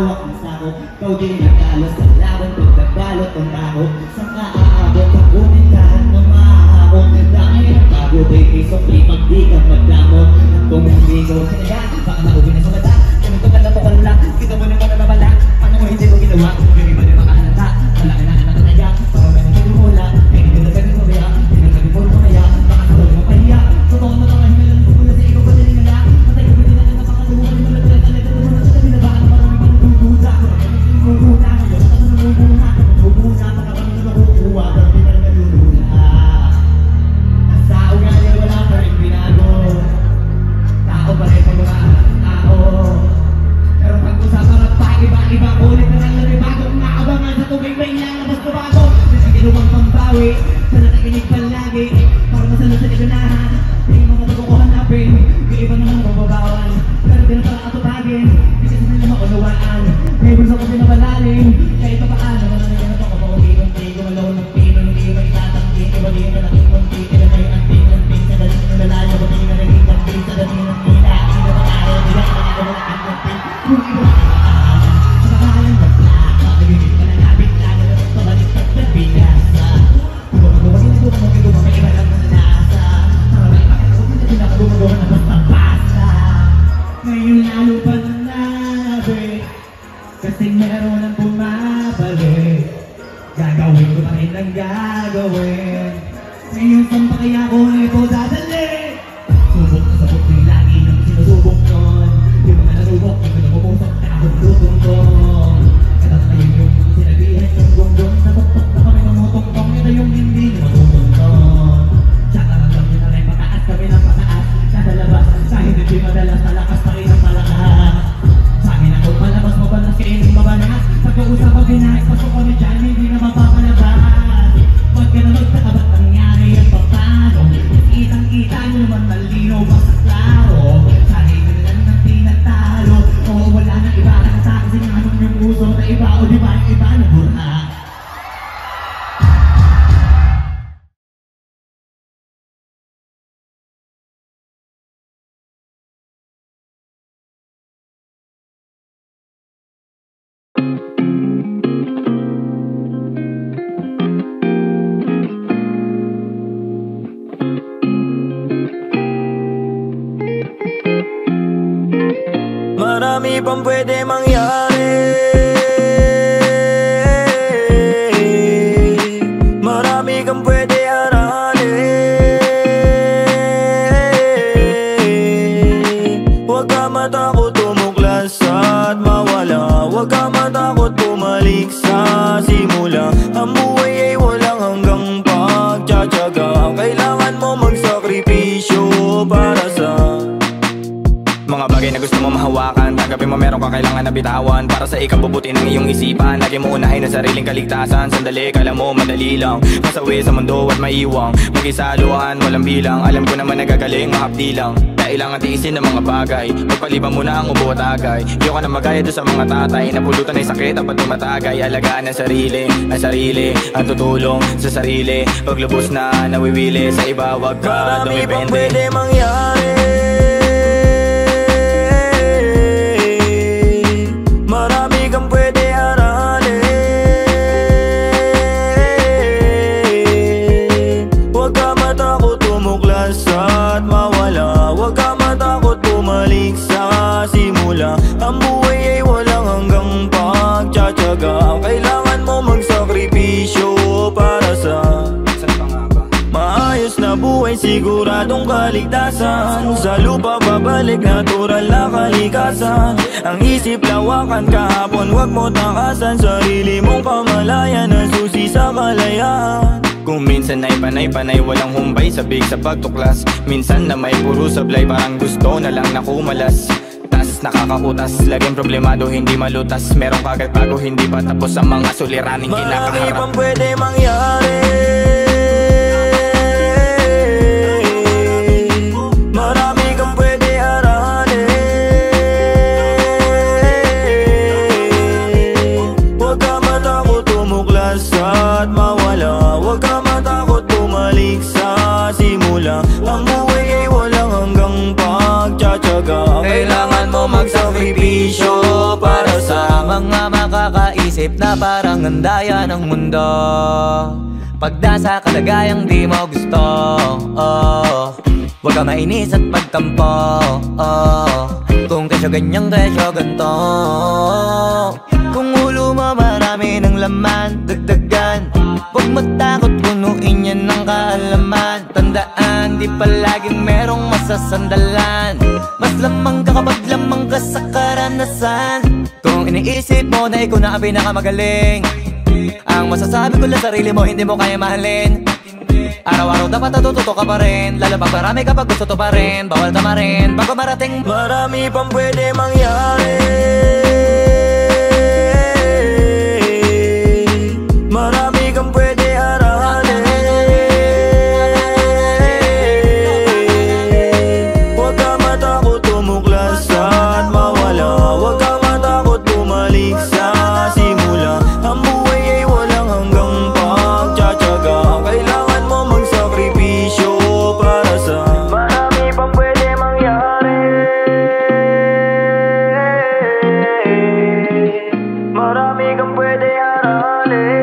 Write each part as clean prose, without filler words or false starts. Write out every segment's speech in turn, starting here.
hawak ng sako. Ikaw din nag-alos sa laban, pagkabalot ng tao. Saan ka aabot, kakunin lahat ng maahakot. Dami ng bago, baby, sokli pag di ka magdamot. Kung hindi ko sinaya, baka mauwi na sa mata. Ganito ka na to ka lang, kita mo naman na nawala. Paano mo hindi mo ginawa, hindi ba na makahalata. Malaki na anak na kaya, parang ganun ka lumula. Eh, hindi na kami kumaya, hindi na kami puro kumaya. Baka sa huwag mo pahiya, totoo na lang hindi lang kumula sa ikaw ba din nga. Matay ko din na ang napakatuwa, hindi mo na talaga na ito na sa kami na baka marami pang tutusa. Nagmumuna, ngayon ako namumuna, namumuna, makabang na makukuha, pero di pa rin nalulula. Nasa ugali, wala pa rin binago. Tao pa rin pag mga tao. Pero pag-usapan at pa, iba-iba, ulit na lang nabibago. Naabangan sa tubig, may lalabas na bago. Kasi ginawang pambawi, sana nakinig palagi. Para masalo sa liganahan, hindi mga bago ko hanapin. Yung iba naman mababawan, pero di na pala atupagin. Di kasi nila maunawaan, may bulsa ko pinapalalim. Kaya ito paano, nananayan ako kapag-unti-unti. Gumalaw ng pino, hindi iba itatanggi. Iba di na nakikunti, kaya may anting-anting. Sa dalit ng lalayo, pati na naging kanting. Sa dalit ng kita, sino pa tayo, di ba ka na nakikunting. Kung iba sa pangalan ng plaka, nagiging ka na nabit lang. At pabalik at nagbigasa. Gumagawa, may iba lang na nasa. Maraming pakakot na pinakagumagawa na basta-basta. Ngayon lalo pa nanabi, kasi meron ang bumabalik. Gagawin ko pa rin ang gagawin. Ngayon saan pa kaya ko ito dadali? Subok na sabok din lagi nang sinusubok nun. Yung mga narubok, yung pinagpumusok na kahulutong ko. Katat na yun yung sinabihan yung gonggong. Natuktok na kami ng mutong-tong. Ito yung hindi na matutong-tong. Tsaka ramdam nyo na rin pataas kami ng pataas. Nadalabas kahit hindi madalas, malakas pa rin ang malakas. Sa amin ako palabas, mabalas kayo ng mabalas. Pagkausap ang binahit, pasok kami dyan, hindi na mapapalabas. Pag ka na magkakabat nangyari ang papano. Kitang-kita nyo naman malino pa sa klaro. Kahit nyo lang ng tinatalo. Oo, wala nang iba na sa akin. Sinanong yung puso na iba o di ba yung iba na burha. Marami pang pwede mangyari. Marami kang pwede aralin. Huwag ka matakot tumuklas at mawala. Huwag ka matakot bumalik sa simula. Ang buhay ay walang hanggang pagtsatsaga. Kailangan mo magsakripisyo para sa mga bagay na gusto mo mahawakan. Tanggapin mo meron ka kailangan na bitawan. Para sa ikabubuti ng iyong isipan. Lagi mo unahin ang sariling kaligtasan. Sandali, kala mo madali lang masawi sa mundo at maiwang. Mag-isaluhan, walang bilang. Alam ko naman nagagaling, mahapdi lang. Kailangan tiisin ng mga bagay. Magpaliban mo na ang ubo at agay. Di ka na magaya doon sa mga tatay. Napulutan ay sakit at patumatagay. Alagaan ang sarili, ang tutulong sa sarili. Paglubos na nawiwili sa iba, wag ka dumipende. Marami pang pwede mangyari. Marami kang pwede aralin. Huwag ka matakot tumuklas at mawala. Huwag ka matakot bumalik sa simula. Ang buhay ay walang hanggang pagtsatsaga. Kailangan mo magsakripisyo para sa maayos na buhay, siguradong kaligtasan. Sa lupa babalik, natural na kalikasan. Ang isip lawakan kahapon, wag mo takasan. Sarili mong kamalayan, ang susi sa kalayaan. Kung minsan ay panay-panay, walang humbay, sabik sa pagtuklas. Minsan na may puro sablay, parang gusto na lang na kumalas. Tas nakakakutas, laging problemado, hindi malutas. Merong kagad bago, hindi pa tapos ang mga suliraning kinakaharap. Marami pang pwede mangyari. Marami kang pwede aralin. Huwag ka matakot tumuklas at mawala. Huwag ka matakot bumalik sa simula. Ang buhay ay walang hanggang pagtsatsaga. Kailangan mo magsakripisyo para sa mga mga makakaisip na parang andaya ng mundo. Pag nasa kalagayang di mo gusto, huwag ka mainis at pagtampo. Kung kesyo ganyang kesyo ganto. Kung ulo mo marami ng laman, dagdagan. Huwag matakot punuin yan ng kaalaman. Tandaan, di palaging merong masasandalan. Mas lamang ka kapag lamang ka sa karanasan. Kung iniisip mo na ikaw na ang pinakamagaling, ang masasabi ko lang sarili mo, hindi mo kaya mahalin. Araw-araw dapat natututo ka pa rin. Lalo pag marami kapag gusto to pa rin. Bawal ka marin bago marating. Marami pang pwede mangyari. Marami kang pwede aralin. Huwag ka matakot tumuklas at mawala. Huwag ka matakot bumalik sa simula. Ang buhay ay walang hanggang pagtsatsaga. Kailangan mo magsakripisyo para sa marami pang pwede mangyari. Marami kang pwede aralin.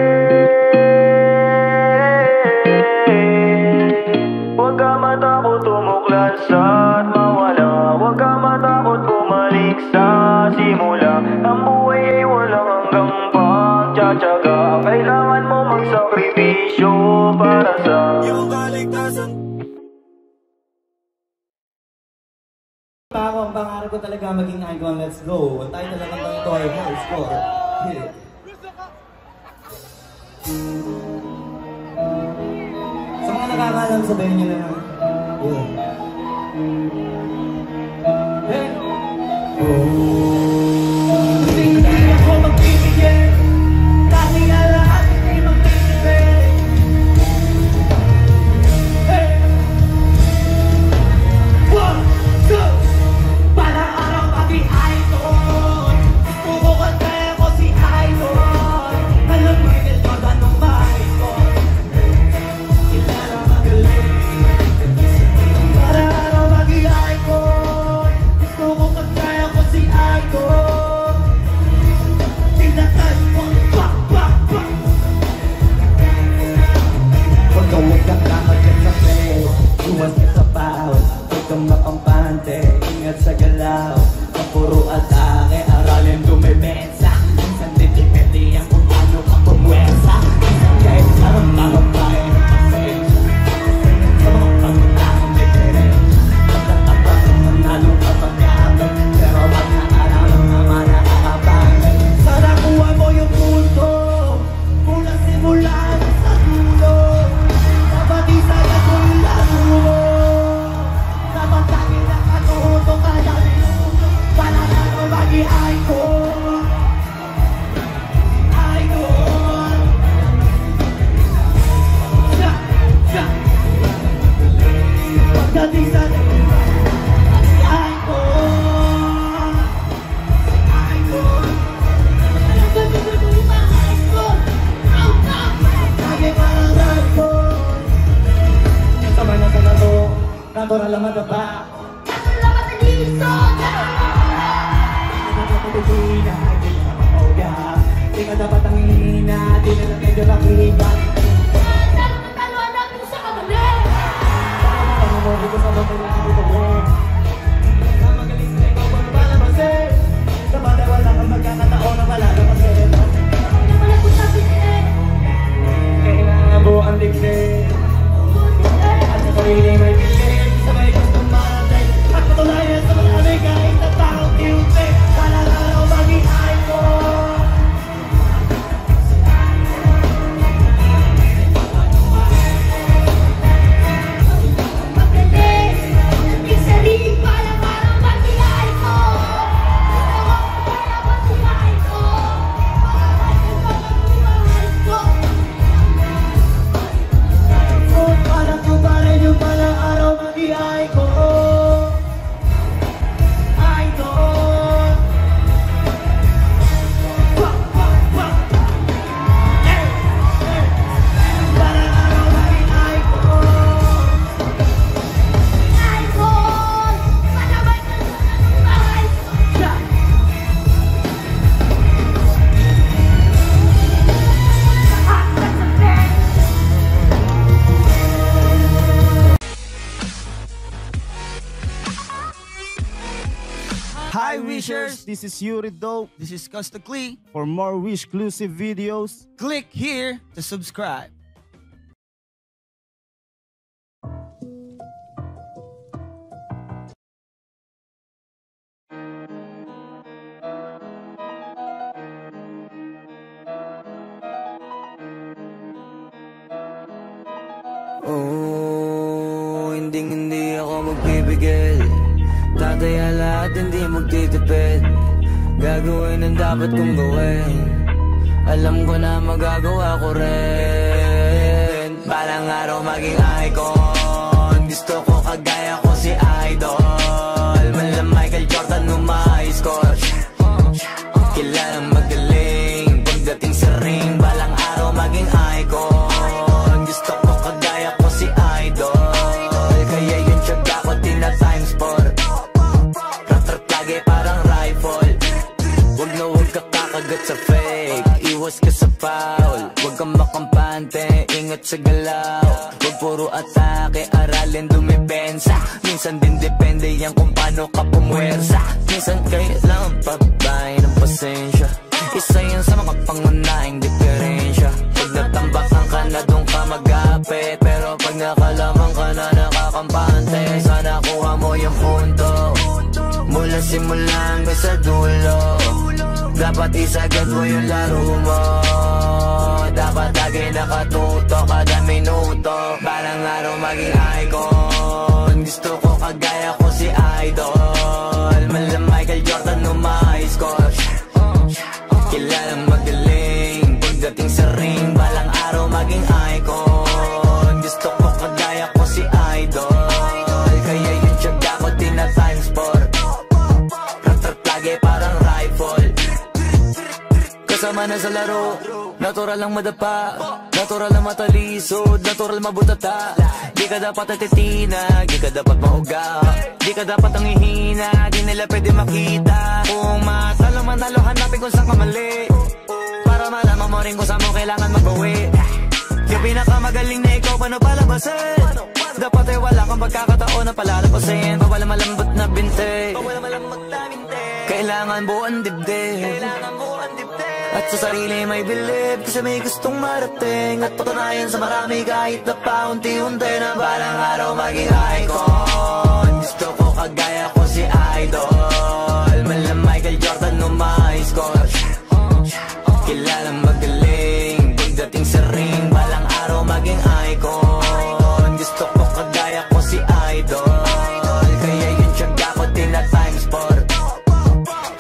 Huwag ka matakot tumuklas at mawala. Huwag ka matakot bumalik sa simula. Ang buhay ay walang hanggang pagtsatsaga. Kailangan mo magsakripisyo para sa iyong kaligtasan. Ako, ang pangarap ko talaga maging icon. Let's go. Ang tayo talaga ng ito ay high score. Sa mga nakakalam, sabihin nyo na lang. Hey! Hindi ako magbibigay. Dahil na lahat hindi magbibigay. Hey! 1, 2! Parang araw pati idol. Kukukantay ako si idol. Alam mo yung Jordan ng bahay ko. Kilala magaling. Parang araw pati idol. Kukukantay ako si idol. Tinatay mo. Pak, pak, pak. Huwag kang kakagat sa face. Iwas ka sa bawal. Huwag kang mapampante. Ingat sa galaw. Ang puro atake. Aralin dumimensa. Minsan dipipili ang kung ano kang pumwesa. Minsan kahit sarang tayo ng pasensya. Sa mga pagkakang diferensya. Pagkatapas ang manalong kapagkabay. Pero pag naaralan naman nakakabay. Sana kuha mo yung punto. Mula simula sa dulo. Dapat isa na mula dulo. Dapat lagi na katuto ka lang. Para na ako maging icon. Icon. Sa, sa. Pagdating sa icon. Icon. Alam ba gusto mo yung mga icon? Lagi parang icon. Sama na ka na to. Natural lang mataba. Di ka dapat ang hihina, di na lang medyo makihibat. Pangumuli ko sa mga pinakita mo. Na magaling sa ikaw pang palabasin. Sa madawala kang magkakataon na malalabasin. Kailangan mo ang digsin. At sa sarili may bilhin. Sa may gustong marating. At patulayan sa marami kahit na takot iuti. Para araw maging icon. this is Yuri Dope. This is Costa Clee. For more Wish-exclusive videos, Click here to subscribe. Oh, hindi ako magpipigil. Tataya lahat, hindi magtitipid. Gagawin ang dapat kong gawin. Alam ko na magagawa ko rin. Balang araw maging icon. Gusto ko kagaya ko si Idol. Malam Michael Jordan score. Kilalang magaling. Pagdating sa ring, balang araw maging icon. Gusto ko kagaya ko si Idol. Kaya yung tiyaga ko tina-times 4. Rat-rat lagi parang rifle. Wag na wag ka kakagat sa fake. Iwas ka sa foul. Wag kang makampante, ingat sa galaw. Wag puro atake, aralin dumipensa. Minsan din depende yan kung paano ka pumwersa. Minsan kailangan pabay ng pasensya. Isa yan sa mga pangunahing diferensya. Pag natambakan ka na doon ka magapit, pero pag nakalaman ka na nakakampante, sana kuha mo yung punto. Mula simula hanggang sa dulo, dapat isagad mo yung laro mo. Dapat lagi nakatuto kada minuto. Balang araw maging icon. Gusto ko kagaya ko si Idol. Malam Michael Jordan score. Kilalang magaling. Pagdating sa ring, balang araw maging icon. Gusto ko kagaya ko si Idol. Kaya yung tiyaga ko tina-times 4. Rat-rat lagi parang rifle. Kasama na sa laro, natural lang madapa, natural lang matalisod, natural mabutata. Di ka dapat natitina, di ka dapat mahuga, di ka dapat ang ihina, di nila pwede makita. Kung matalo manalo, hanapin kung saan ka mali, para malaman mo rin kung saan mo kailangan magbawi. Yung pinakamagaling na ikaw, paano palabasin? Dapat ay wala kang pagkakataon na palalabasin. Bawala malambot na binte, kailangan buuan dibdib. At sa sarili may believe, kasi may gustong marating. At patunayan sa marami kahit na paunti-unti, na balang araw maging icon. Gusto ko kagaya ko si Idol. Malam Michael Jordan score. Kilalang magaling. Pagdating sa ring, balang araw maging icon. Gusto ko kagaya ko si Idol. Kaya yung tiyaga ko tina-times 4.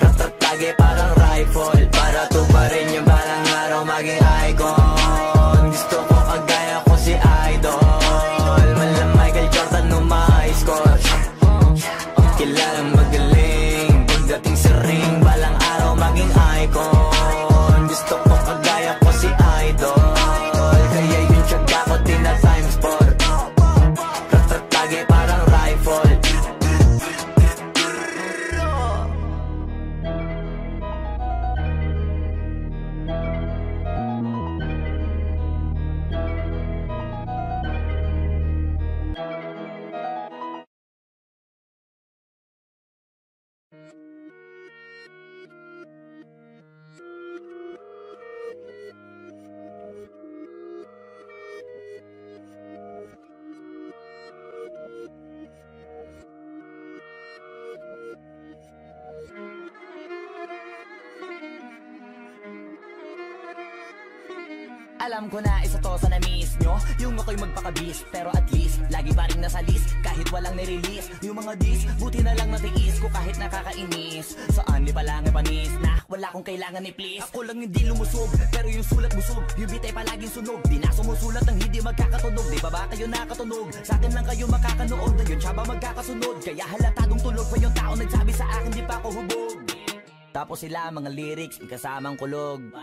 Rat-rat lagi parang rifle. Para tuparin yung balang araw maging icon. Gusto ko kagaya ko si Idol. Malam Michael Jordan score. Kilalang magaling. Pagdating sa ring, balang araw maging icon. Gusto ko kagaya ko si Idol. Kaya yung tiyaga ko tina-times 4. Rat-rat lagi parang rifle. Alam ko na isa to sa na-miss nyo, yung ako'y magpakabis, pero at least lagi pa rin nasa list, kahit walang nirelease. Yung mga dis, buti na lang natiis ko kahit nakakainis. Saan di pa lang panis na wala kong kailangan ni please. Ako lang hindi lumusog, pero yung sulat busog. Yung bitay palaging sunog, di na sumusulat ng hindi magkakatunog. Di ba ba kayo nakatunog? Sa akin lang kayo makakanood, na yun siya ba magkakasunod? Kaya halatadong tulog pa yung tao nagsabi sa akin di pa ako hubog. Tapos sila mga lyrics, may kasamang kulog.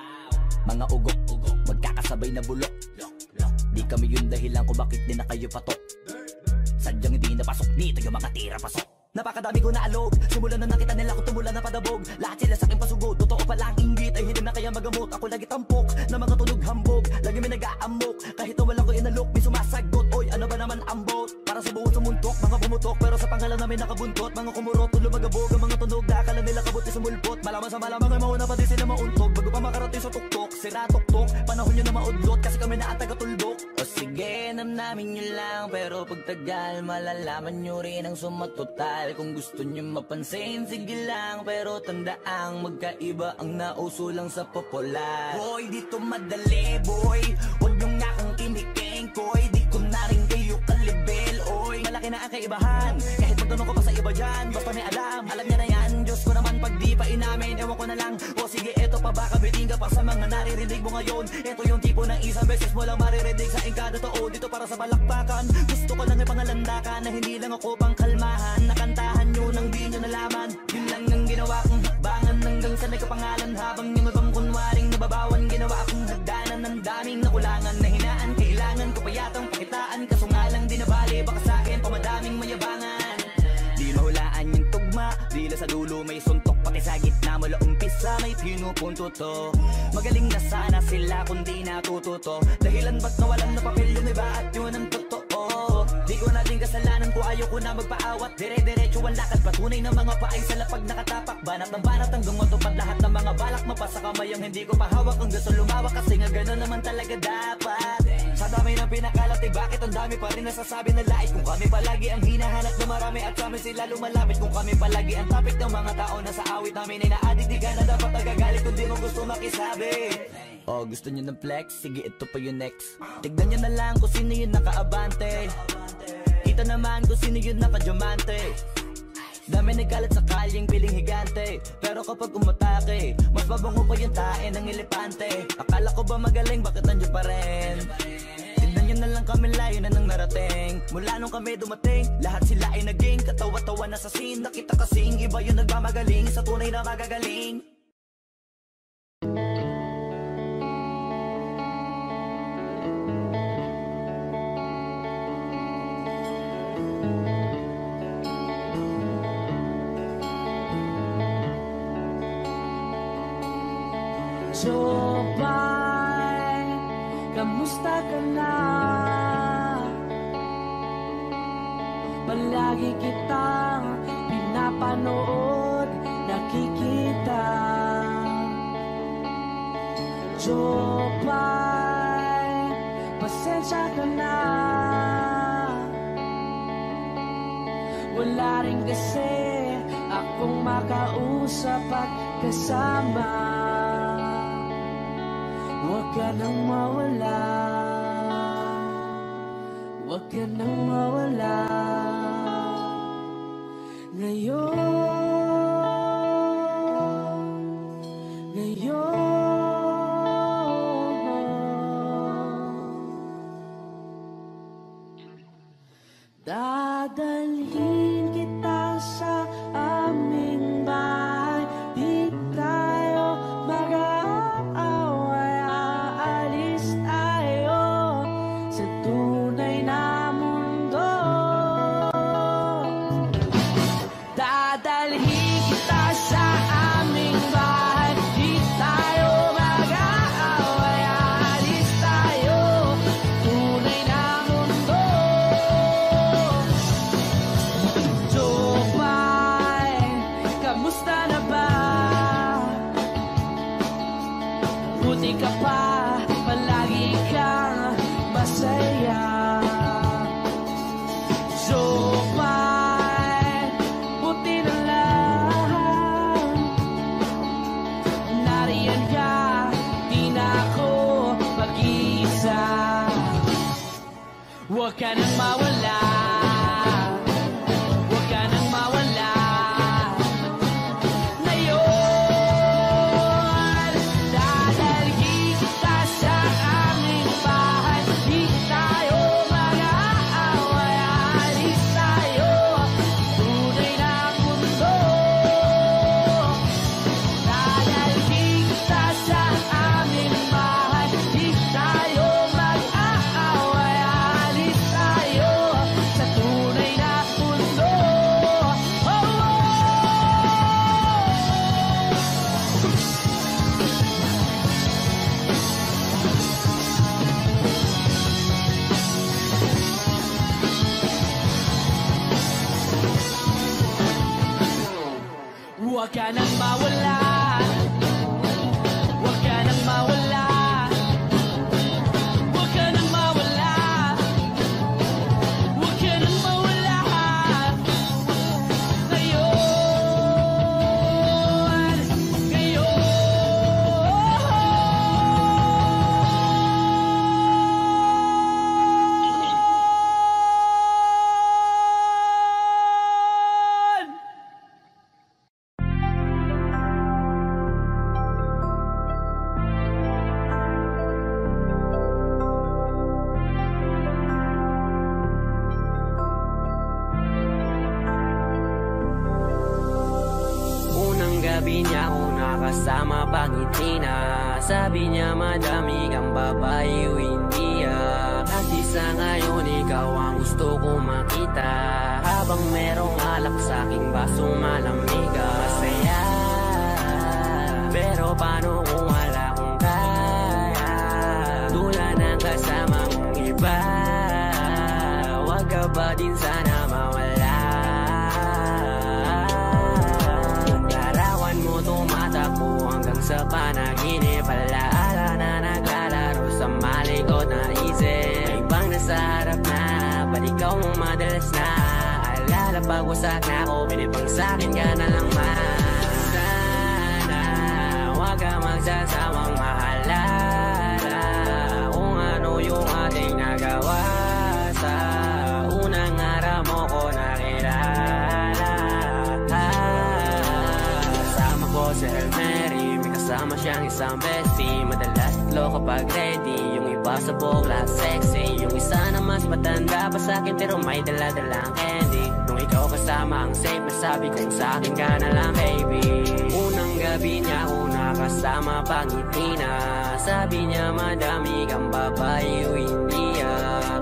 Mga ugok-ugok, magkakasabay na bulok. Di kami yung dahilan kung bakit di na kayo patok. Sadyang hindi napasok dito yung mga tira pasok. Napakadami ko na alog, simulan na nakita nila ko tumula na padabog. Lahat sila sa akin pasugod, totoo pa lang inggit ay hindi na kaya magamot. Ako lagi tampok, na mga tunog hambog. Lagi may nag-aamok, kahit na wala ko inalok. May sumasagot, oy ano ba naman ang bot? Para sa buong sumuntok, mga pumutok, pero sa pangalan namin nakabuntot. Mga kumurot, tulo magabog, ang mga tunog na akala nila kabuti sa mulpot. nyo na maudlot kasi kami na ang taga-tuldok. O sige, namnamin nyo lang, pero pagtagal malalaman nyo rin ang sumatotal. Kung gusto nyo mapansin, sige lang, pero tandaang magkaiba ang nauso lang sa popular. Boy, dito madali, boy, huwag nyo nga akong kiniking, koy. Di ko na rin kayo kalibel, oy. Malaki na ang kaibahan, kahit magtanong ko pa sa iba dyan. Basta may alam niya na yan. Diyos ko naman pag di pa inamin, ewan ko na lang. O sige, eto pa ba kabiting ka pa sa mga naririnig mo ngayon. Eto yung tipo ng isang beses mo lang maririnig sa engkada totoo. Dito para sa balakbakan, gusto ko lang ay pangalandakan na hindi lang ako pang kalmahan. Nakantahan nyo nang di nyo nalaman. Yun lang ang ginawa kong hakbangan hanggang sa nagkapangalan. Habang yung ibang kunwaring nababawan, ginawa akong hagdanan ng daming nakulangan na hinaan. Kailangan ko pa yatang pakitaan, kaso nga lang di nabali. Baka sa akin pamadaming mayabangan. Di mahulaan yung tugma, dila sa dulo may suntok. Pati sa gitna mula umpisa may pinupunto to. Magaling na sana sila kung di natututo. Dahilan ba't nawalan na papel yung iba at yun ang totoo. Di ko na din kasalanan ko, ayoko na magpaawat. Dire-diretso ang lakad, patunay ng mga paay sa lapag nakatapak. Banat ng banat hanggang matupad lahat ng mga balak. Mapasa kamay ang hindi ko pahawak, ang gusto lumawak kasi nga gano'n naman talaga dapat. Sa dami ng pinakalat, bakit ang dami pa rin nasasabi na lait. Kung kami palagi ang hinahanap na marami at sa amin sila lumalapit. Kung kami palagi ang topic ng mga tao na sa awit namin ay naadik, di ka na dapat nagagalit kung di mo gusto makisabi. Oh, gusto nyo ng flex? Sige, ito pa yung next. Tignan nyo na lang kung sino yung nakaabante. Kita naman kung sino yung nakadiamante. Dami nagkalat sa kalyeng piling higante, pero kapag umatake, mas mabango pa yung tae ng elepante. Akala ko ba magaling, bakit nandiyan pa rin? Tignan nyo na lang kami, layo na nang narating. Mula nung kami dumating, lahat sila ay naging katawa-tawa na sa scene. Nakita kasing iba yung nagmamagaling sa tunay na magagaling. Jopay, kamusta ka na? Palagi kitang pinapanood, nakikita. Jopay, pasensya ka na. Wala rin kasi akong makausap at kasama. Huwag ka nang mawala, huwag ka nang mawala. Dadalhin kita sa aming bahay, di tayo mag-aaway, aalis tayo sa tunay na mundo. Dadalhin kita sa aming bahay, di tayo mag-aaway, aalis tayo tunay na mundo. Jopay, kamusta na ba? Buti ka pa, palagi kang masaya. Jopay, buti na lang nariyan ka, di na ako mag-iisa. Huwag ka nang mawala, huwag ka nang mawala. Ngayon, dadalhin kita sa aming bahay, di tayo mag-aaway, aalis tayo tunay na mundo. Dadalhin kita sa aming bahay, di tayo mag-aaway, aalis tayo gabi niya ako nakasama pangiti na. Sabi niya madami kang babae o hindi Kasi sa ngayon ikaw ang gusto ko makita. Habang merong alak sa aking basong malamig masaya. Pero paano kung wala kong kaya? Tulad ng kasama mong iba. Wag ka ba din sana mawala? Larawan mo tumatakbo hanggang sa panaginip. Alaala na naglalaro sa malikot na isip. May ibang nasa harap na, ba't ikaw mo madalas na? Alala pag-usak na ako, pinipang sa'kin ka na lang sana. Huwag ka magsasawang maalala kung ano yung ating nagawa. Sa unang araw mo ko nakilala. Kasama ko si Elmery, may kasama siyang isang bestie. Madalas tatlo kapag ready, yung iba sa bukla sexy. Yung isa na mas matanda pa sa'kin pero may dala-dalang candy. Nung ikaw kasama ang safe, nasabi kong sa'kin ka na lang baby. Unang gabi niya ako nakasama pangiti na. Sabi niya madami kang babae o hindi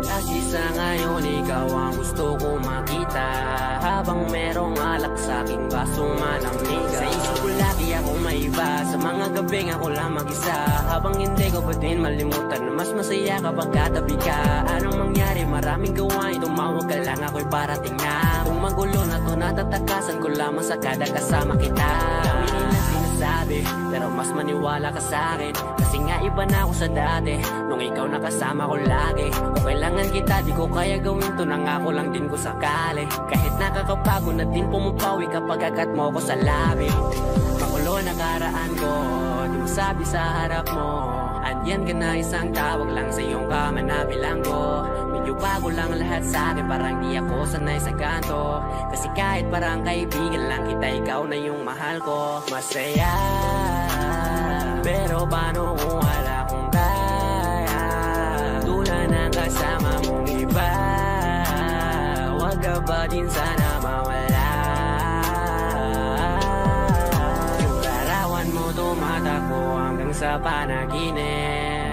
Kasi sa ngayon ikaw ang gusto ko makita. Habang merong alak sa aking basong malamig. Sa isip ko lagi ako may iba. Sa mga gabing ako lang mag-isa. Habang hindi ko pa din malimutan na mas masaya kapag katabi ka. Anong mangyari? Maraming gawain. Tumawag ka lang ako'y parating na. Kung magulo na to natatakasan ko lamang sa kada kasama kita. Dami nilang sinasabi pero mas maniwala ka sa akin. Kasi nga iba na ako sa dati nung ikaw nakasama ko lagi. Kung kailangan kita di ko kaya gawin to. Nangako lang din ko sakali. Kahit nakakapago na din pumapawi kapag agat mo ko sa labi. Makulo na karaan ko, di mo sabi sa harap mo. Andyan ka na isang tawag lang sa iyong kama na bilanggo. Medyo bago lang lahat sa akin, parang di ako sanay sa kanto. Kasi kahit parang kaibigan lang kita, ikaw na yung mahal ko. Masaya, pero paano kung wala kong kaya? Tulad ng kasama mong iba. Wag ka ba din sana mawala? Yung larawan mo tumatakbo hanggang sa panaginip.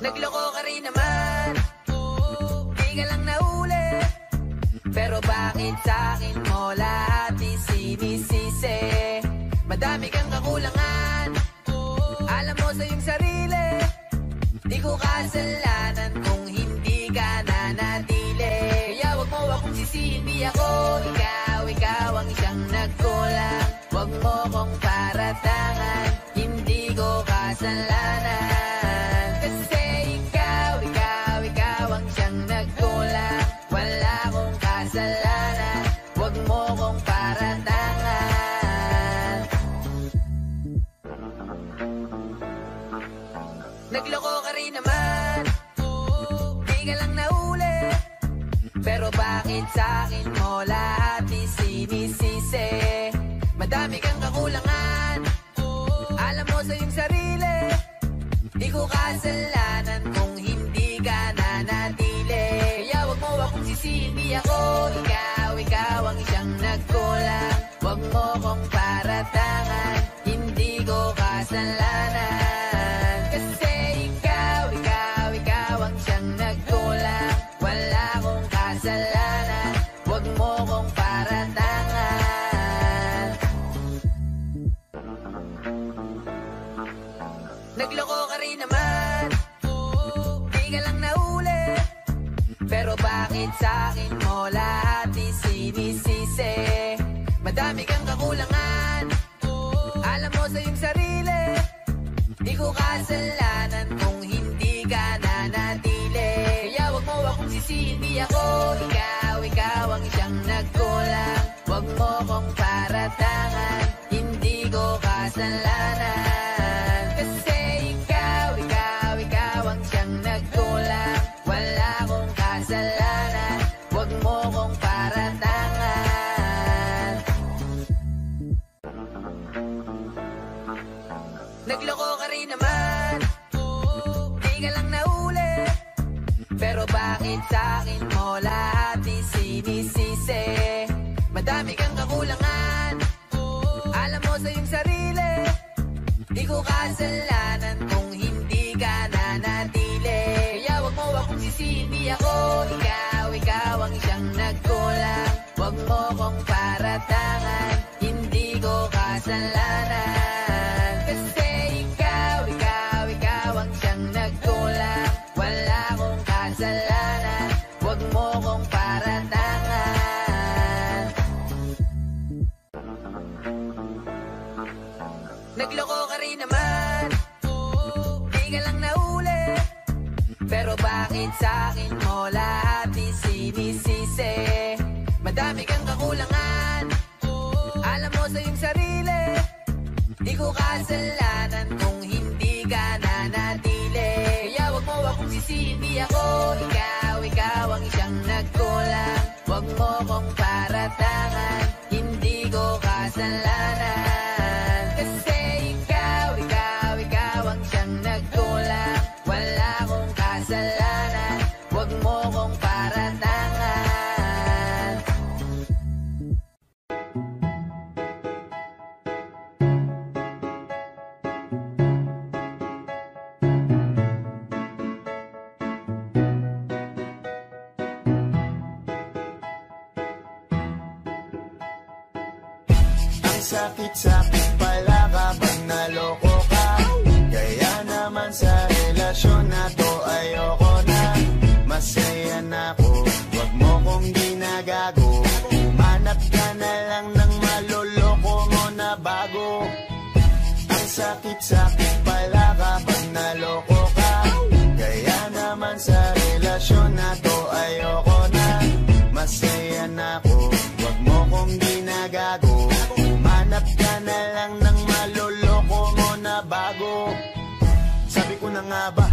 Nagloko ka rin naman, di ka lang nahuli. Pero bakit sa'kin mo lahat isinisisi? Madami kang kakulangan, alam mo sa iyong sarili. Di ko kasalanan kung hindi ka nanatili. Kaya wag mo akong sisihin, di ako ikaw ang siyang nagkulang. Wag mo kong paratangan, hindi ko kasalanan. Nagloko ka rin naman, di ka lang nahuli. Pero bakit sa'kin mo lahat isinisisi? Madami kang kakulangan, alam mo sa iyong sarili. Di ko kasalanan kung hindi ka nanatili. Kaya wag mo akong sisihin, di ako ikaw ang siyang nagkulang. Wag mo kong paratangan, hindi ko kasalanan. Nagloko ka rin naman, di ka lang nahuli. Pero bakit sa'kin mo lahat isinisisi? Madami kang kakulangan, alam mo sa iyong sarili. Di ko kasalanan kung hindi ka nanatili. Kaya wag mo akong sisihin, di ako ikaw ang siyang nagkulang. Wag mo kong paratangan, hindi ko kasalanan. Nagloko ka rin naman, di ka lang nahuli. Pero bakit sa'kin mo lahat isinisisi? Madami kang kakulangan, alam mo sa iyong sarili. Di ko kasalanan kung hindi ka nanatili. Kaya wag mo akong sisihin, di ako ikaw ang siyang nagkulang. Wag mo kong paratangan, hindi ko kasalanan. Kasi ikaw ang siyang nagkulang. Wala akong kasalanan, wag mo kong paratangan. Nagloko ka rin naman, di ka lang nahuli. Pero bakit sa'kin mo lahat isinisisi? Madami kang kakulangan, alam mo sa iyong sarili. Di ko kasalanan kung hindi ka nanatili. Kaya wag mo akong sisihin, di ako ikaw ang siyang nagkulang. Wag mo kong paratangan, hindi ko kasalanan. Kasi ikaw ang siyang nagkulang. Wala akong kasalanan, wag mo kong paratangan. Ang sakit-sakit pala kapag naloko ka. Kaya naman sa relasyon na to ayoko na. Masaya na ako, wag mo kong ginagago. Umanap ka na lang ng maloloko mo na bago. Ang sakit-sakit pala kapag naloko ka. Kaya naman sa relasyon na to ayoko na. Masaya na ako, wag mo kong ginagago. Umanap ka na lang ng maloloko mo na bago. Sabi ko na nga ba,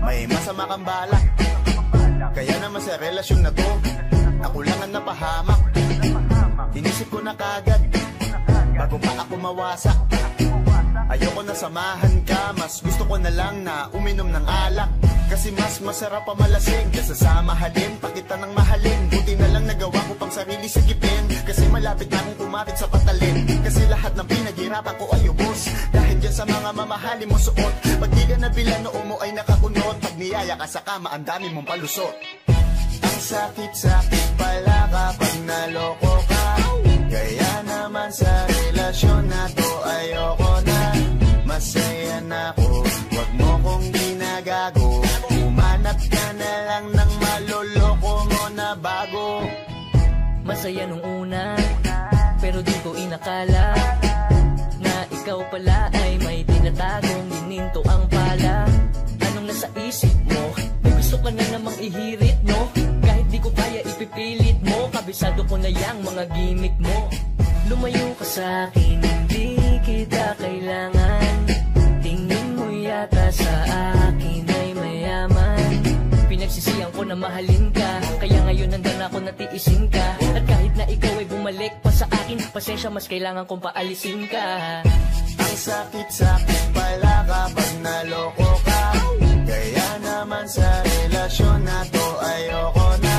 may masama kang balak. Kaya naman sa relasyon na to, ako lang ang napahamak. Inisip ko na kagad, bago pa ako mawasak. Ayoko na samahan ka, mas gusto ko na lang na uminom ng alak. Kasi mas masarap pa malasing kesa sa mahalin, pakita ng mahalin. Buti na lang nagawa ko pang sarili sigipin, kasi malapit na akong kumapit sa patalin. Kasi lahat ng pinaghirapan ko ay ubos, dahil dyan sa mga mamahalin mo suot. Pag di ka nabila noo mo ay nakakunot, pag niyaya ka sa kama ang dami mong palusot. Ang sakit-sakit pala kapag naloko ka. Kaya naman sa relasyon na to ayoko na. Masaya na ako, wag mo kong ginagago. Umanap ka na lang ng maloloko mo na bago. Masaya nung una, pero di ko inakala na ikaw pala ay may tinatagong gininto ang pala. Anong nasa isip mo? May gusto ka na namang ihirit, no? Kahit di ko kaya ipipilit mo, kabisado ko na yang mga gimmick mo. Lumayo ka sa'kin, hindi kita kailangan. Tingin mo yata sa akin ay mayaman. Pinagsisiyan ko na mahalin ka, kaya ngayon nandan ako natiisin ka. At kahit na ikaw ay bumalik pa sa akin, pasensya mas kailangan kong paalisin ka. Ang sakit-sakit pala kapag naloko ka. Kaya naman sa relasyon na to ayoko na.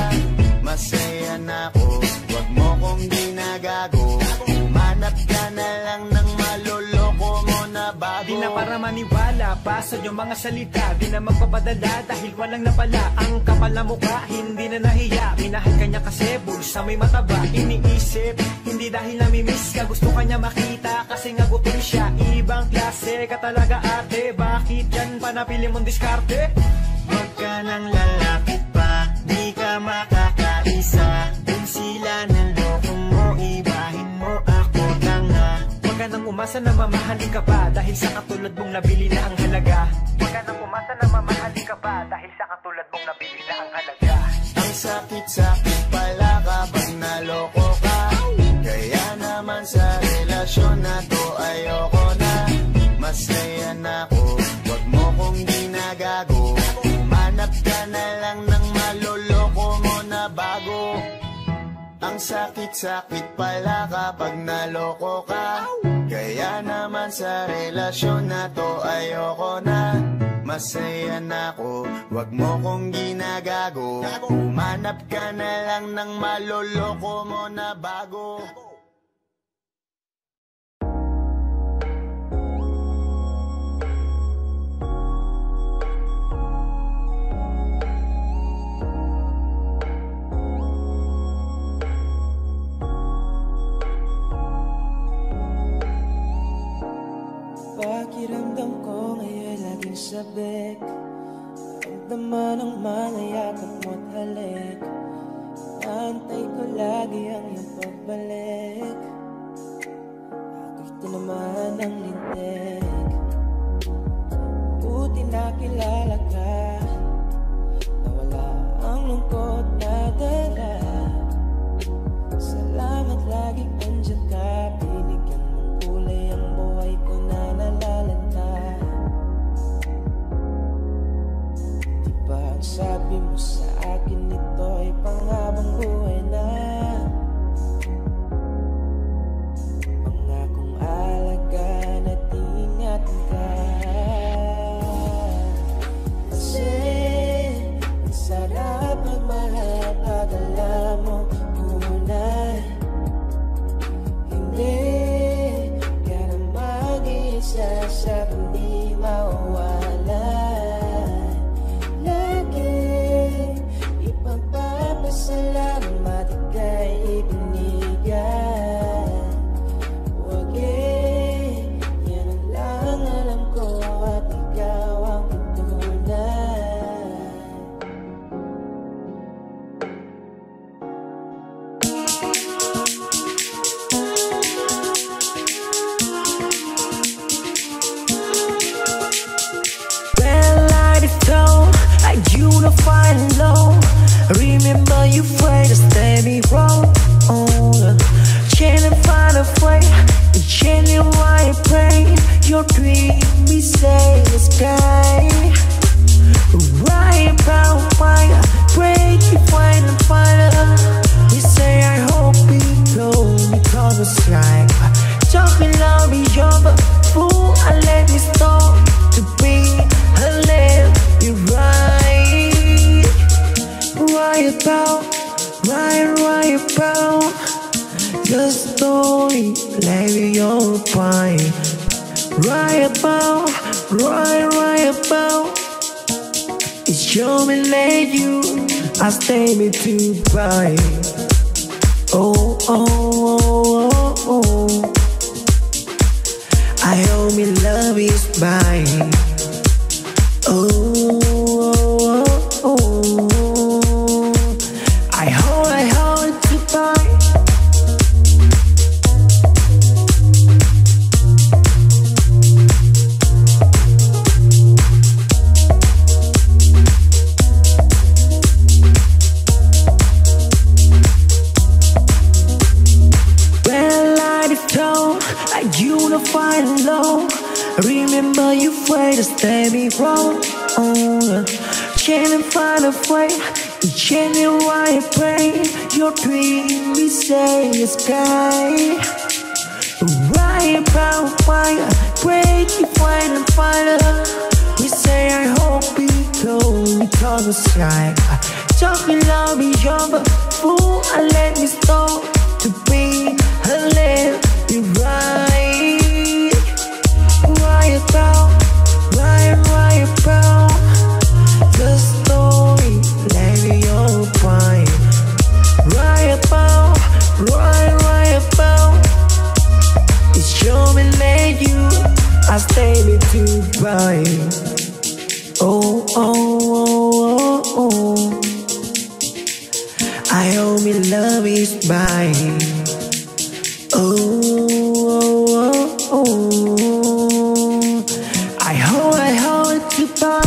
Masaya na ako, wag mo kong ginagago. Umanap ka na lang ng maloloko mo na bago. Di na para maniwala pa sa iyong mga salita, di na magpapadala dahil walang napala. Ang kapal na mukha, hindi na nahiya. Minahal ka niya kasi bulsa may mataba. Iniisip, hindi dahil namimiss ka, gusto ka niya makita kasi nga gutom siya. Ibang klase ka talaga ate, bakit yan pa napili mong diskarte? Huwag ka nang lalapit pa, di ka makakaisa. Kung sila ng loko mo, ibahin mo ako tanga. Huwag ka nang umasa na mamahalin ka pa, dahil sa katulad mong nabili na ang halaga. Huwag ka nang umasa na mamahalin ka pa, dahil sa katulad mong nabili na ang halaga. Ang sakit-sakit pala kapag naloko ka. Kaya naman sa relasyon na to ayoko na. Masaya na ako, wag mo kong ginagago. Umanap ka na lang ng maloloko mo na bago. Ang sakit sakit pala kapag naloko ka. Kaya naman sa relasyon na to ayoko na. Masaya na ako, wag mo kong ginagago. Humanap ka na lang ng maloloko mo na bago. Pakiramdam ko ngayon laging sabik. Ramdaman ang mga yakap mo't halik. Naantay ko lagi ang iyong pagbalik. Ako'y tinamaan ng lintik. Buti nakilala ka. Nawala ang lungkot na dala. Salamat laging andyan ka. Binigyan mong kulay ang buhay ko na nalalanta. Diba ang sabi mo sa akin ito ay panghabang buhay na. Pangakong alagaan at ingatan ka. Kasi ang sarap magmahal pag alam mo tunay. Hindi ka na mag-iisa sa hindi mawala. Lagi ipagpapasalamat ika'y ibinigay. Huwag yan ang lang alam ko at ikaw ang tunay. When light is low, I unify low. Remember you pray to stay me wrong. Change and find a way. Change and why I pray. Your dream we say the sky. Right about fire, break you find and find. We say I hope it goes because it's right. Talking love is your fool. I let me stop to be a live you right. Right about the story, lay your point. Right about it's your me let you, I stay me to buy. Oh, oh, oh, oh, oh. I owe me love is mine. Oh, oh, oh, oh. I hold to buy. I unify low. Remember you pray to stay me wrong. Change and find a way. Change and why I pray. Your dream we say the sky. Right about fire, break you find and find. We say I hope it goes because it's right. Talking love is your fool. I let me stop to be a live. You right about the story, lay your point. Right about it's your me let you, I stay me to buy. Oh, oh, oh, oh, oh. I owe me love is mine. Oh, oh, oh, oh. I hold to buy.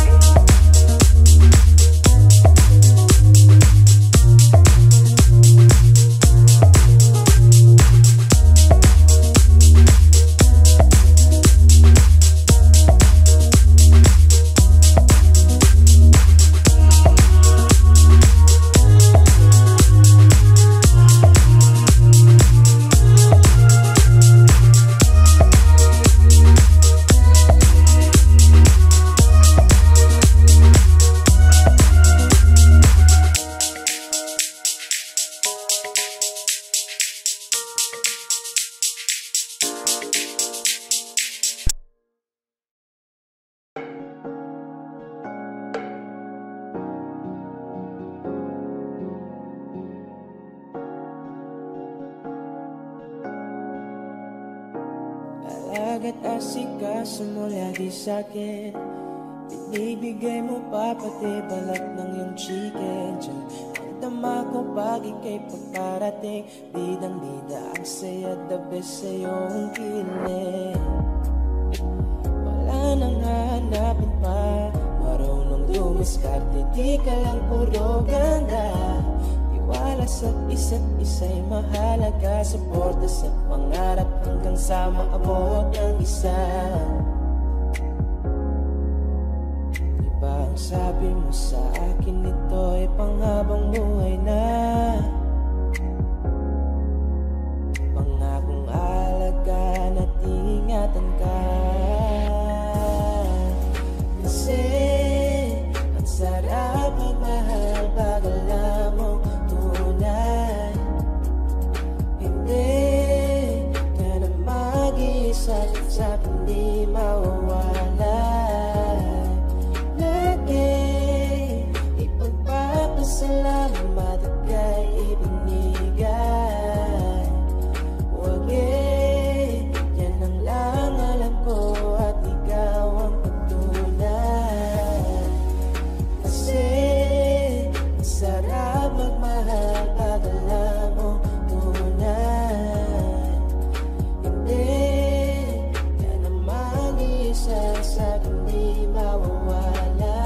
Bakit asikaso mo lagi sa'kin? Binibigay mo pa pati balat ng iyong chicken. Diyan ang tama ko pag ika'y pagparating. Bidang-bida ang saya, the best sa iyong kilig. Wala nang hahanapin pa, marunong dumiskarte, di ka lang puro ganda. Tiwala sa isa't isa'y mahalaga, suporta sa pangarap hanggang sa maabot ng isa. Diba ang sabi mo sa akin, ito'y panghabang buhay na. Pangakong alagaan at ingatan ka. Kasi ang sarap magmahal pag alam mong tunay. Hindi ka na mag-iisa sa hindi mawawala. Lagi ipagpapasalamat at kay ibinigay. Wag yan ang lang alam ko at ikaw ang patunay. Kasi ang sarap magmahal pag alam mo tunay. Hindi ka na mag-iisa sa hindi mawawala.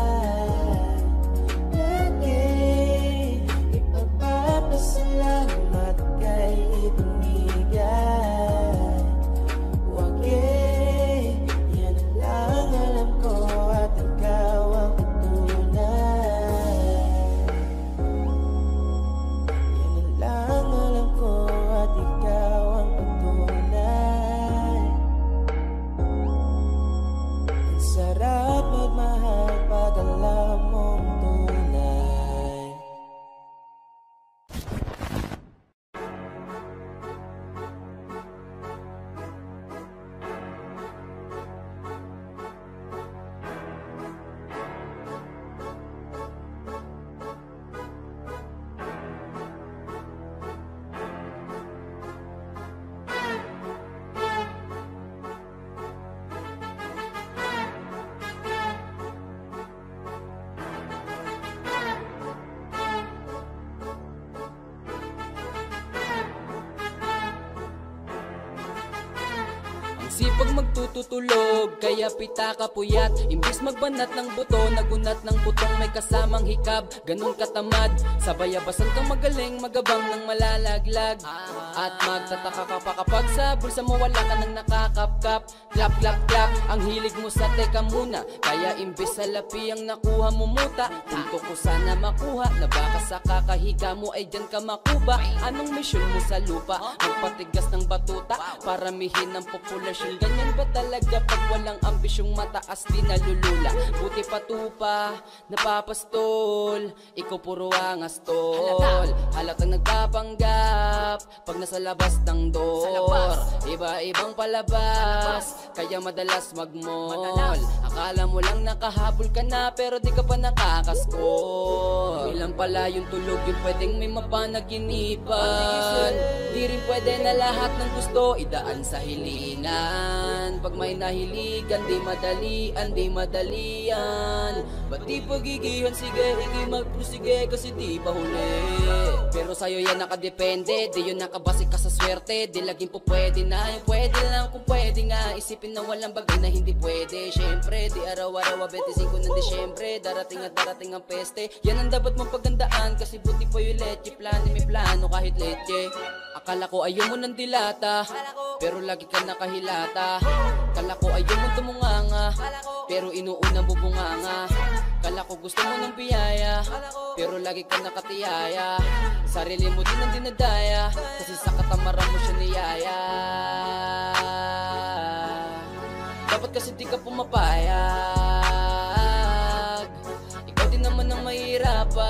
Lagi ipagpapasalamat kay ibinigay. Wag yan ang lang alam ko at ikaw ang patunay. Yan ang lang alam ko at ikaw ang patunay. Ang sarap magmahal pag alam mong tunay. Sipag magtutulog, kaya pita ka puyat. Imbis magbanat ng buto, nagunat ng butong may kasamang hikab. Ganun katamad, sabayabasan kang magaling, magabang ng malalaglag. At magtataka ka pa kapag sa bulsa mo wala ka nang nakakapkap. Clap, clap, clap, ang hilig mo sa teka muna. Kaya imbis sa lapi ang nakuha mo muta. Punto ko sana makuha, na baka sa kakahiga mo ay dyan ka makuba. Anong misyon mo sa lupa? Magpatigas ng batuta, paramihin ang populasyon. Ganyan ba talaga pag walang ambisyong mataas di nalulula? Buti patupa, napapastol, ikaw puro angas tol. Halatang nagpapanggap pag nasa labas ng door. Iba-ibang palabas, kaya madalas magmall. Akala mo lang nakahabol ka na pero di ka pa nakakaskol. Ilang pala yung tulog yung pwedeng may mapanaginipan. Di rin pwede na lahat ng gusto idaan sa hilingan. Pag may nahiligan, di madalian. Ba't di pagigihan, sige, hindi magprosige kasi di pa huli. Pero sa'yo yan nakadepende, di yun nakabase ka sa swerte. Di laging po pwede na, yung pwede lang kung pwede nga. Isipin na walang bagay na hindi pwede. Siyempre, di araw-araw 25 ng Disyembre. Darating at darating ang peste. Yan ang dapat mong pagandaan, kasi buti pa yung leche. Plano may plano kahit leche. Akala ko ayaw mo ng dilata, pero lagi ka nakahilata. Kala ko ayaw mo tumunganga, pero inuuna mo bunganga. Kala ko gusto mo ng biyaya, pero lagi ka nakatiyaya. Sarili mo din ang dinadaya, kasi sa katamaran mo siya niyaya. Dapat kasi di ka pumapayag, ikaw din naman ang mahirapan.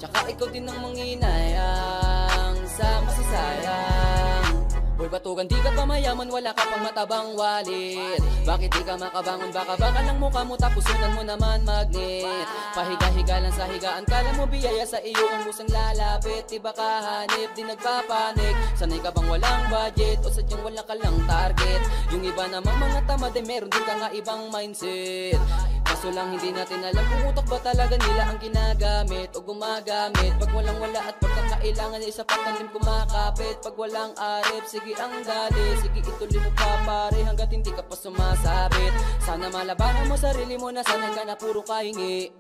Tsaka ikaw din ang manghinayang sa masasayang. Boy batugan di ka pa mayaman, wala ka pang matabang wallet. Bakit di ka makabangon, baka lang mukha mo tapos sunan mo naman magnet. Pahiga-higa lang sa higaan, kala mo biyaya sa iyo ang musang lalapit. Di ba kahanip, di nagpapanik? Sanay ka bang walang budget o sadyang wala ka lang target? Yung iba namang mga tamad eh meron din ka nga ibang mindset. Kaso lang hindi natin alam kung utak ba talaga nila ang ginagamit o gumagamit. Pag walang wala at pagkakailangan ay isa patalim kumakapit. Pag walang arip, sige ang dali, sige ituloy mo pa pare hanggat hindi ka pa sumasabit. Sana malabanan mo sarili mo na sanay ka na puro kahingi.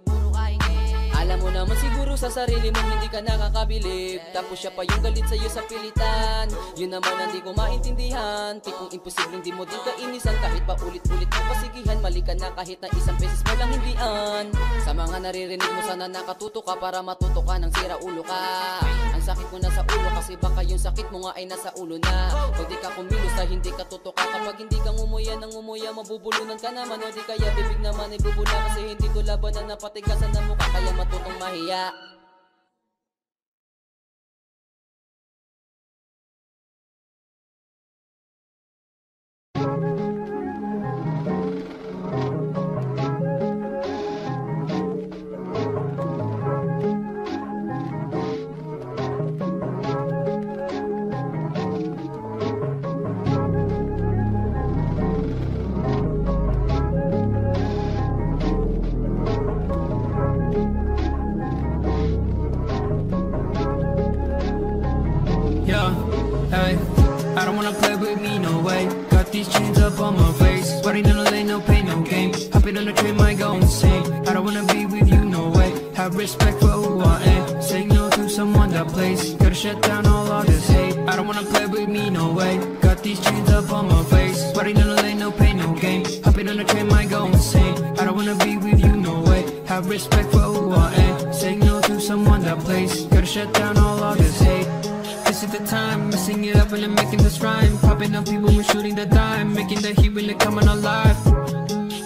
Alam mo naman siguro sa sarili mo hindi ka nakakabilib. Tapos siya pa yung galit sa'yo sa pilitan. Yun naman ang di ko maintindihan. Tipong imposibleng di mo din kainisan. Kahit pa ulit-ulit mo pasigihan, mali ka na kahit na isang beses mo lang hindian. Sa mga naririnig mo sana nakatuto ka para matuto ka ng sira ulo ka. Ang sakit mo na sa ulo kasi baka yung sakit mo nga ay nasa ulo na. Pag di ka kumilos na hindi ka tutuka. Kapag hindi ka ngumuya ng ngumuya, mabubulunan ka naman. O di kaya bibig naman ay bubula. Kasi hindi ko labanan na patigasan na mukha kaya matutong mahiya. Hey, I don't wanna play with me, no way. Got these chains up on my face. Sweating in the lane, no pain, no game. Hopping on the train, might go insane. I don't wanna be with you, no way. Have respect for who I am. Say no to someone that plays. Gotta shut down all this hate. I don't wanna play with me, no way. Got these chains up on my face. Sweating in the lane, no pain, no game. Hopping on the train, might go insane. I don't wanna be with you, no way. Have respect for who I am. Say no to someone that plays. Gotta shut down all this hate. This is the time, messing it up and I'm making this rhyme. Popping up people, we're shooting the dime. Making the heat when they're coming alive.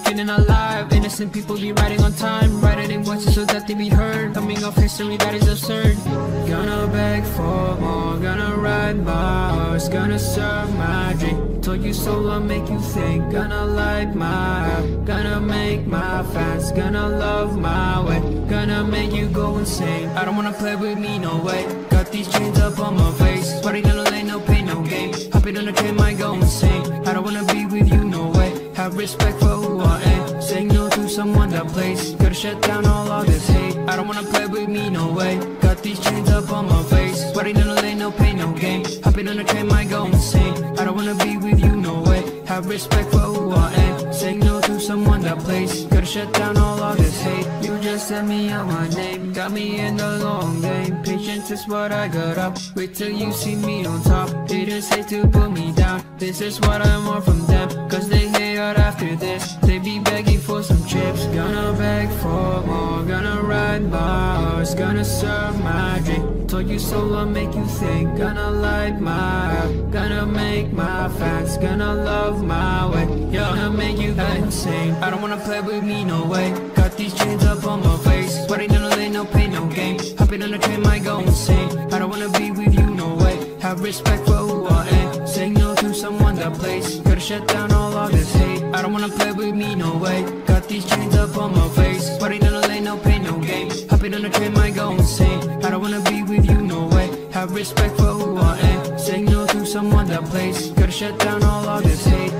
Feeling alive, innocent people be riding on time. Writing in voices so that they be heard. Coming off history that is absurd. Gonna beg for more, gonna ride my horse. Gonna serve my drink, told you so I'll make you think. Gonna light my up, gonna make my fans. Gonna love my way, gonna make you go insane. I don't wanna play with me, no way. Got these chains up on my face. Sweating in the lane, no pain, no game. Hopping on the train, might go insane. I don't wanna be with you, no way. Have respect for who I am. Saying no to someone that plays. Gotta shut down all this hate. I don't wanna play with me, no way. Got these chains up on my face. Sweating in the lane, no pain, no game. Hopping on the train, might go insane. I don't wanna be with you, no way. Have respect for who I am. Saying no to someone that plays. Gotta shut down all this hate. You just sent me out my name. Got me in the long game. Patience is what I got up. Wait till you see me on top. Haters hate to put me down. This is what I want from them. Cause they hate out after this. They be begging for some chips. Gonna beg for more. Gonna ride my horse. Gonna serve my drink. Told you so I'll make you think. Gonna light my up. Gonna make my fans. Gonna love my way. Gonna make you go insane. I don't wanna play with me, no way. Got these chains up on my face. Sweating in the lane, no pain, no game. Hopping on the train, might go insane. I don't wanna be with you, no way. Have respect for who I am. Saying no to someone that plays. Gotta shut down all this hate. I don't wanna play with me, no way. Got these chains up on my face. Sweating in the lane, no pain, no game. Hopping on the train, might go insane. I don't wanna be with you, no way. Have respect for who I am. Saying no to someone that plays. Gotta shut down all this hate.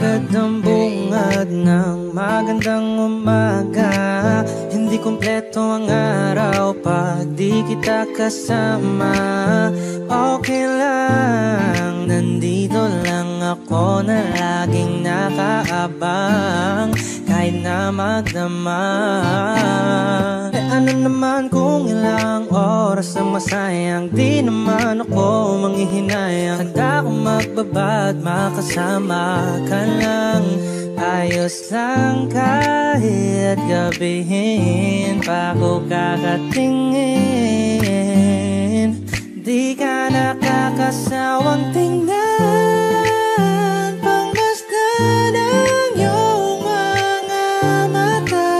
Agad ang bungad ng magandang umaga. Hindi kumpleto ang araw pag di kita kasama. Okay lang, nandito lang ako na laging nakaabang kahit na magdama. Ano naman kung ilang oras ang masayang, di naman ako manghihinayang. Handa akong magbabad, makasama ka lang. Ayos lang kahit gabihin pa ako kakatingin. Di ka nakakasawang tingnan, pangmasdan ang iyong mga mata.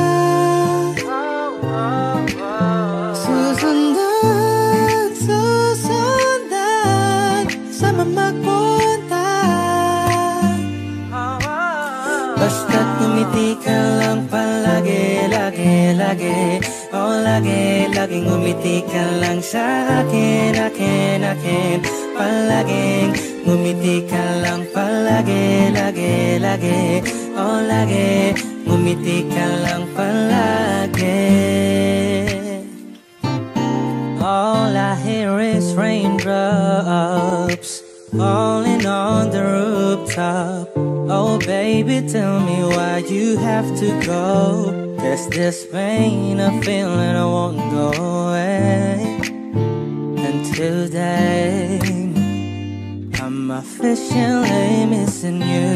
Susundan, susundan, sama magpunta. Basta't ngumiti ka lang palagi, lagi, lagi. Oh, lagi, laging ngumiti ka lang sa akin, akin, akin. Palaging ngumiti ka lang palagi, lagi, lagi. Oh, lagi, ngumiti ka lang palagi. All I hear is raindrops falling on the rooftop. Oh baby, tell me why you have to go. There's this pain, a feeling I won't go away. And today I'm officially missing you.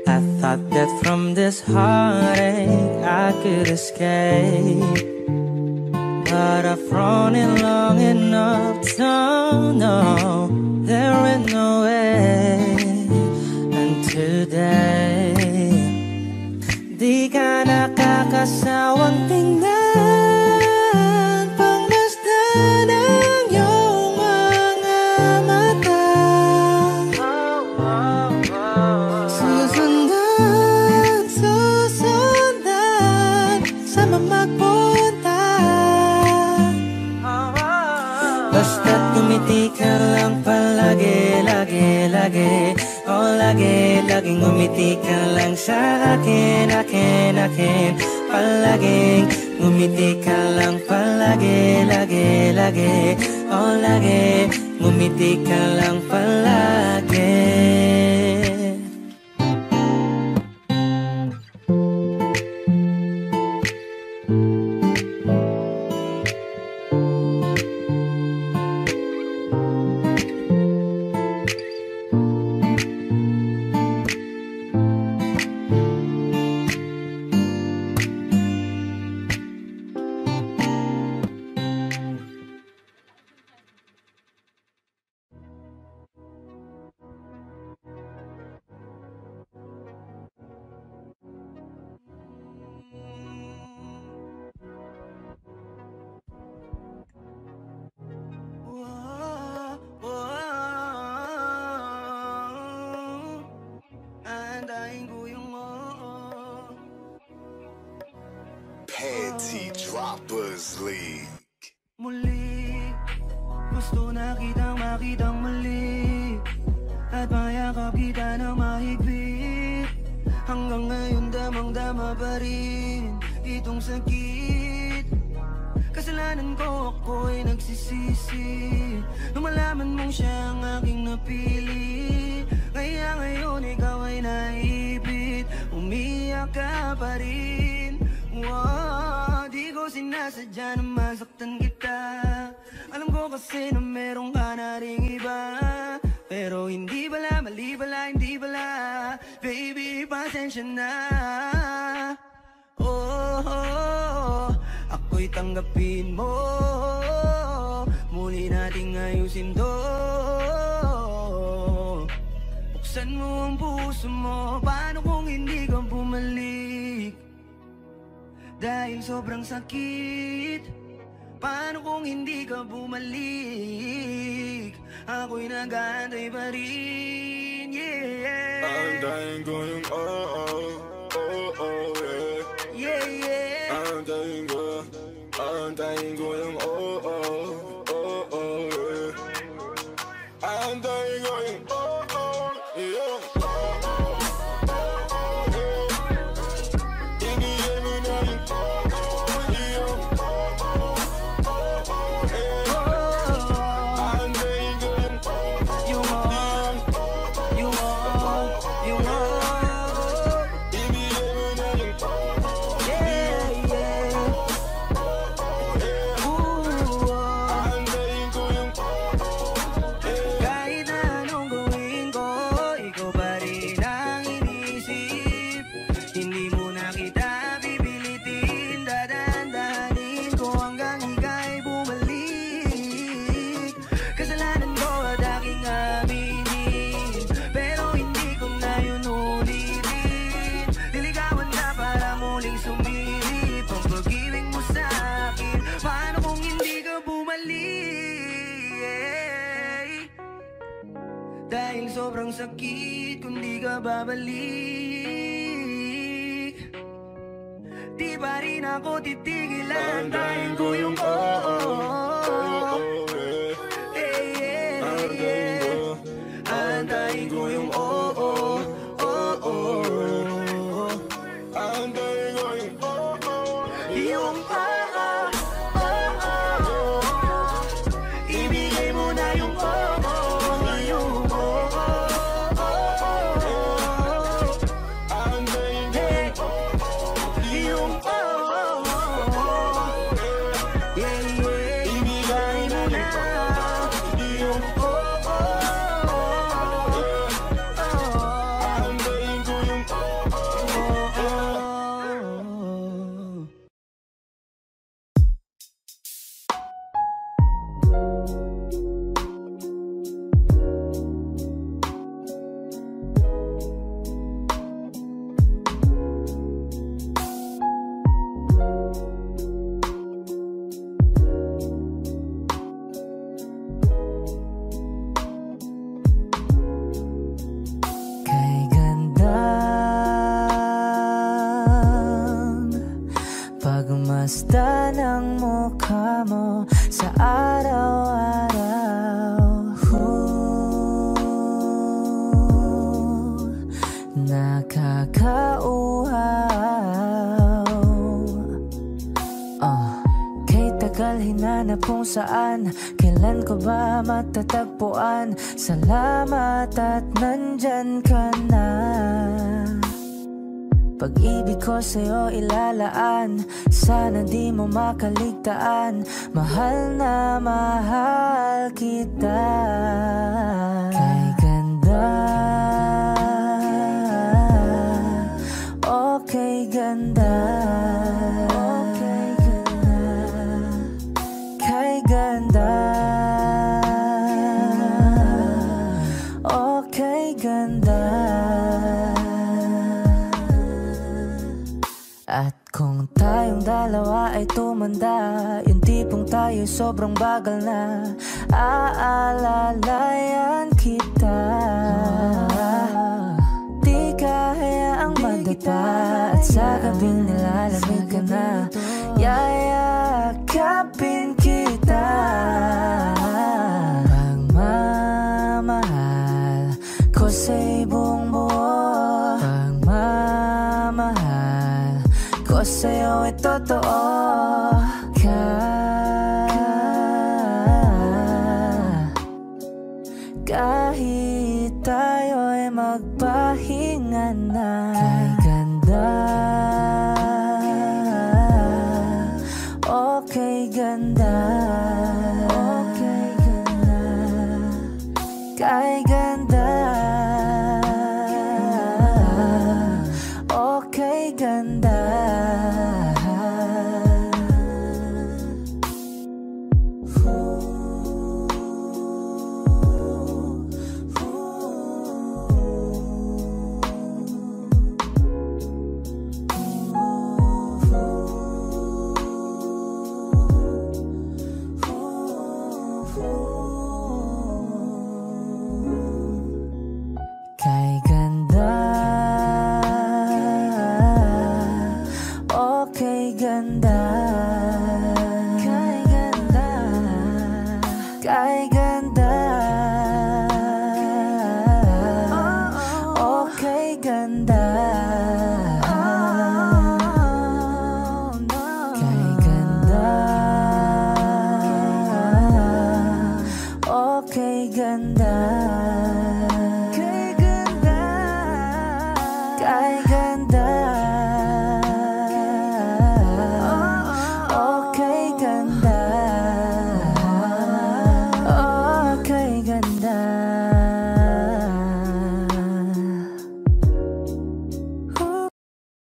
I thought that from this heartache I could escape, but I've run it long enough to know there ain't no way. And today, di ka nakakasawang tingnan, pangmasdan ang iyong mga mata. Susundan, susundan, sama magpunta. Basta't ngumiti ka lang palagi, lagi, lagi. Oh, lagi, laging ngumiti ka lang sa akin, akin, akin. Palaging ngumiti ka lang palagi, lagi, lagi. Oh, lagi, ngumiti ka lang palagi. Panty Droppers League. Muli, gusto na kitang makitang muli, at mayakap kita ng mahigpit. Hanggang ngayon damang-dama pa rin itong sakit. Kasalanan ko, ako'y nagsisisi nung malaman mong siya ang aking napili. Kaya ngayon ikaw nangiyak ka pa rin. Di ko sinasadya na masaktan kita. Alam ko kasi na meron ka na ring iba, pero hindi bala, mali bala, hindi bala. Baby, pasensya na. Ako'y tanggapin mo, muli nating ayusin to. Buksan mo ang puso mo, paano kung hindi ka bumalik? Dahil sobrang sakit, paano kung hindi ka bumalik? Ako'y nag-aantay pa rin, yeah. Aantayin ko yung yeah. Yeah. Aantayin ko yung yeah. Aantayin ko yung yeah. Dahil sobrang sakit kung di ka babalik, di pa rin ako titigilan. Aantayin ko yung aantayin ko yung aantayin ko yung ibigay mo na yung pagmasdan ang mukha mo sa araw-araw. Nakakauhaw. Kay tagal hinanap kung saan, kailan ko ba matatagpuan? Salamat at nandyan ka na. Pag-ibig ko sa'yo ilalaan, sana di mo makaligtaan. Mahal na mahal kita. Kay ganda, okay ganda, okay ganda. Kay ganda, okay ganda. At kung tayong dalawa ay tumanda, yung tipong tayo sobrang bagal na, aalalayan kita. Di kahayaang madapa, at sa gabing nilalamig ka na, yayakapin kita. Pagmamahal ko sa'y buong buo, pagmamahal ko sa'yo ay totoo. Kahit tayo'y magpahinga na. Kay ganda, ganda. Okay, ganda. Okay, ganda. Kay